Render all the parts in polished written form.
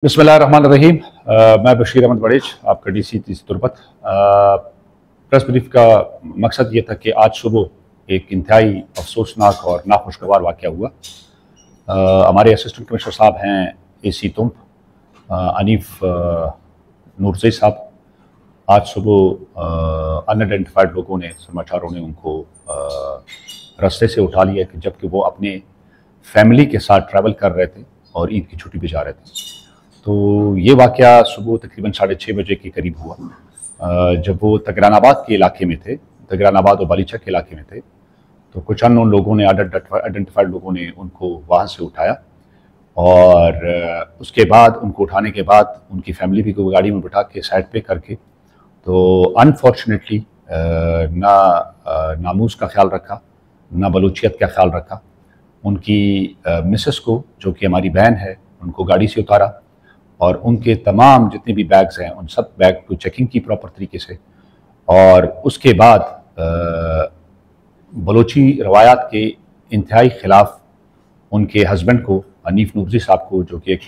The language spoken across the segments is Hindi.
बिस्मिल्लाहिर्रहमानिर्रहीम। मैं बशीर अहमद बड़ेज, आपका डीसी तुर्बत। प्रेस ब्रीफ का मकसद ये था कि आज सुबह एक इंतहाई अफसोसनाक और नाखुशगवार वाक़या हुआ। हमारे असिस्टेंट कमिश्नर साहब हैं AC तुंब, अनीफ नूरज़ई साहब, आज सुबह अनआइडेंटिफाइड लोगों ने, समाचारों ने उनको रास्ते से उठा लिया कि जबकि वो अपने फैमिली के साथ ट्रैवल कर रहे थे और ईद की छुट्टी भी जा रहे थे। तो ये वाक़या सुबह तकरीबन 6:30 बजे के करीब हुआ, जब वो तगरानाबाद के इलाके में थे, तगरानाबाद और बालीचा के इलाके में थे। तो कुछ अननोन लोगों ने, आइडेंटिफाइड लोगों ने उनको वहाँ से उठाया और उसके बाद उनको उठाने के बाद उनकी फैमिली भी को गाड़ी में बिठा के साइड पे करके, तो अनफॉर्चुनेटली ना नामूस का ख्याल रखा, ना बलूचियत का ख्याल रखा। उनकी मिसेस को, जो कि हमारी बहन है, उनको गाड़ी से उतारा और उनके तमाम जितने भी बैग्स हैं उन सब बैग को चेकिंग की प्रॉपर तरीके से। और उसके बाद बलोची रवायात के इंतहाई ख़िलाफ़ उनके हस्बैंड को, अनीफ नूरज़ई साहब को, जो कि एक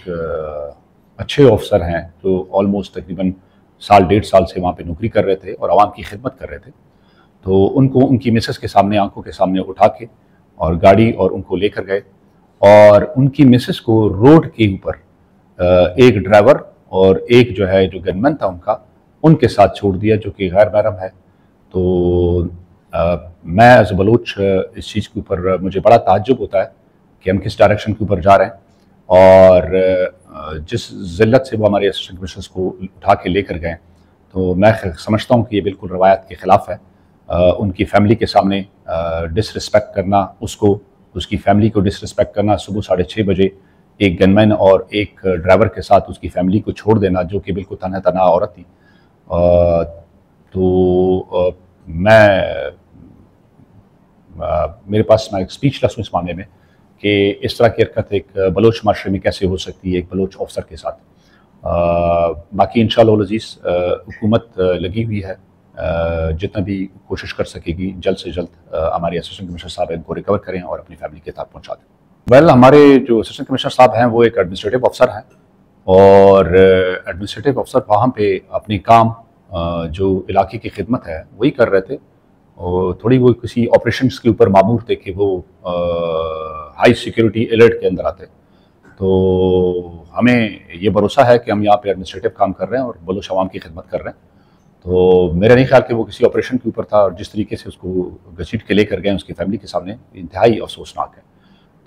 अच्छे ऑफिसर हैं, जो ऑलमोस्ट तकरीबन साल 1.5 साल से वहाँ पे नौकरी कर रहे थे और आवाम की खिदमत कर रहे थे, तो उनको उनकी मिसेस के सामने, आंखों के सामने उठा के और गाड़ी और उनको लेकर गए और उनकी मिसेस को रोड के ऊपर एक ड्राइवर और एक जो है, जो गनमैन था उनका, उनके साथ छोड़ दिया, जो कि गैर महरम है। तो मैं एज ए बलूच इस चीज़ के ऊपर मुझे बड़ा ताज्जुब होता है कि हम किस डायरेक्शन के ऊपर जा रहे हैं और जिस ज़िल्लत से वो हमारे असिस्टेंट कमिश्नर्स को उठा के लेकर गए, तो मैं समझता हूँ कि ये बिल्कुल रवायत के ख़िलाफ़ है। उनकी फैमिली के सामने डिसरिस्पेक्ट करना, उसको, उसकी फैमिली को डिसरिस्पेक्ट करना, सुबह 6:30 बजे एक गनमैन और एक ड्राइवर के साथ उसकी फैमिली को छोड़ देना, जो कि बिल्कुल तन्हा तन्हा औरत थी। तो मेरे पास मैं स्पीचलेस हूँ इस मामले में कि इस तरह की हरकत एक बलोच माशरे में कैसे हो सकती है एक बलोच ऑफिसर के साथ। बाकी इंशाअल्लाह अज़ीज़ हुकूमत लगी हुई है, जितना भी कोशिश कर सकेगी जल्द से जल्द हमारे असिस्टेंट कमिश्नर साहब इनको रिकवर करें और अपनी फैमिली के तक पहुँचा दें। हमारे जो असिस्टेंट कमिश्नर साहब हैं वो एक एडमिनिस्ट्रेटिव अफसर हैं और एडमिनिस्ट्रेटिव अफसर वहाँ पे अपनी काम, जो इलाके की खिदमत है, वही कर रहे थे। और थोड़ी वो किसी ऑपरेशंस के ऊपर मामूर थे कि वो हाई सिक्योरिटी अलर्ट के अंदर आते। तो हमें ये भरोसा है कि हम यहाँ पे एडमिनिस्ट्रेटिव काम कर रहे हैं और बलोच अवाम की खिदमत कर रहे हैं। तो मेरा नहीं ख्याल कि वो किसी ऑपरेशन के ऊपर था और जिस तरीके से उसको घसीट के लेकर गए उसकी फैमिली के सामने, इंतहाई अफसोसनाक है।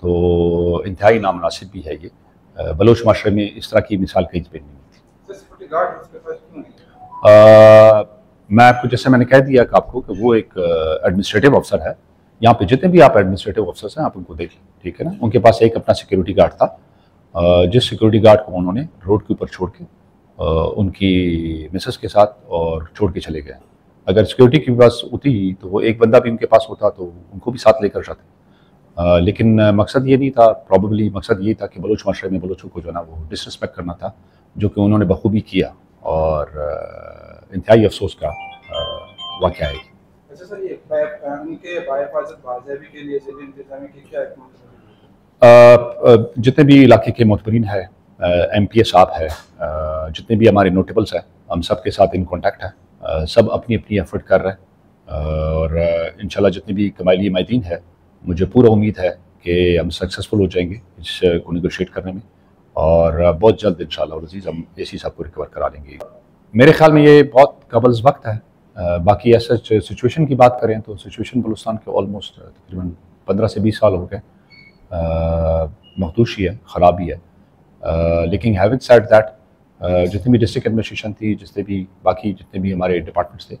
तो इंतहाई नामुनासिब भी है ये। बलोच माशरे में इस तरह की मिसाल कहीं पे नहीं थी। मैं आपको, जैसे मैंने कह दिया कि आपको, कि वो एक एडमिनिस्ट्रेटिव अफसर है। यहाँ पे जितने भी आप एडमिनिस्ट्रेटिव अफसर्स हैं आप उनको देख लें, ठीक है ना। उनके पास एक अपना सिक्योरिटी गार्ड था, जिस सिक्योरिटी गार्ड को उन्होंने रोड के ऊपर छोड़ के उनकी मिसेस के साथ और छोड़ के चले गए। अगर सिक्योरिटी के पास होती तो वो एक बंदा भी उनके पास होता तो उनको भी साथ लेकर जाते। लेकिन मकसद ये नहीं था, प्रॉबेबली मकसद ये था कि बलोच माशरे में बलोचों को जो है ना वो डिसरिस्पेक्ट करना था, जो कि उन्होंने बखूबी किया और इंतहाई अफसोस का वाक़या है। अच्छा सर, ये उनके बाहिफाज़त बाज़ेबी के लिए ज़िले इंतज़ामिया की क्या जितने भी इलाके के मोतबरीन है, MPA साहब है, जितने भी हमारे नोटेबल्स हैं, हम सब के साथ इन कॉन्टैक्ट है। सब अपनी अपनी एफर्ट कर रहे हैं और इंशाल्लाह जितने भी कबायली माहिदीन है, मुझे पूरा उम्मीद है कि हम सक्सेसफुल हो जाएंगे इसको निगोशिएट करने में और बहुत जल्द इंशाअल्लाह अज़ीज़ हम AC साहब को रिकवर करा लेंगे। मेरे ख्याल में ये बहुत कबल्स वक्त है। बाकी ऐसा सिचुएशन की बात करें तो सिचुएशन बलूचिस्तान के ऑलमोस्ट तकरीबन 15 से 20 साल हो गए मखदूशी है, ख़राबी है। लेकिन हैविंग सेड दैट, जितनी भी डिस्ट्रिक्ट एडमिनिस्ट्रेशन थी, जितने भी बाकी जितने भी हमारे डिपार्टमेंट्स थे,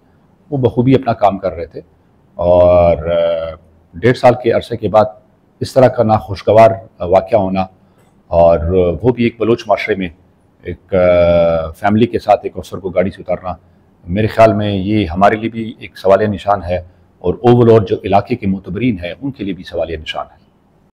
वो बखूबी अपना काम कर रहे थे और 1.5 साल के अरसे के बाद इस तरह का नाखुशगवार वाक़या होना और वो भी एक बलोच माशरे में एक फैमिली के साथ एक अफसर को गाड़ी से उतारना, मेरे ख्याल में ये हमारे लिए भी एक सवालिया निशान है और ओवरऑल जो इलाके के मोतबरीन हैं उनके लिए भी सवालिया निशान है।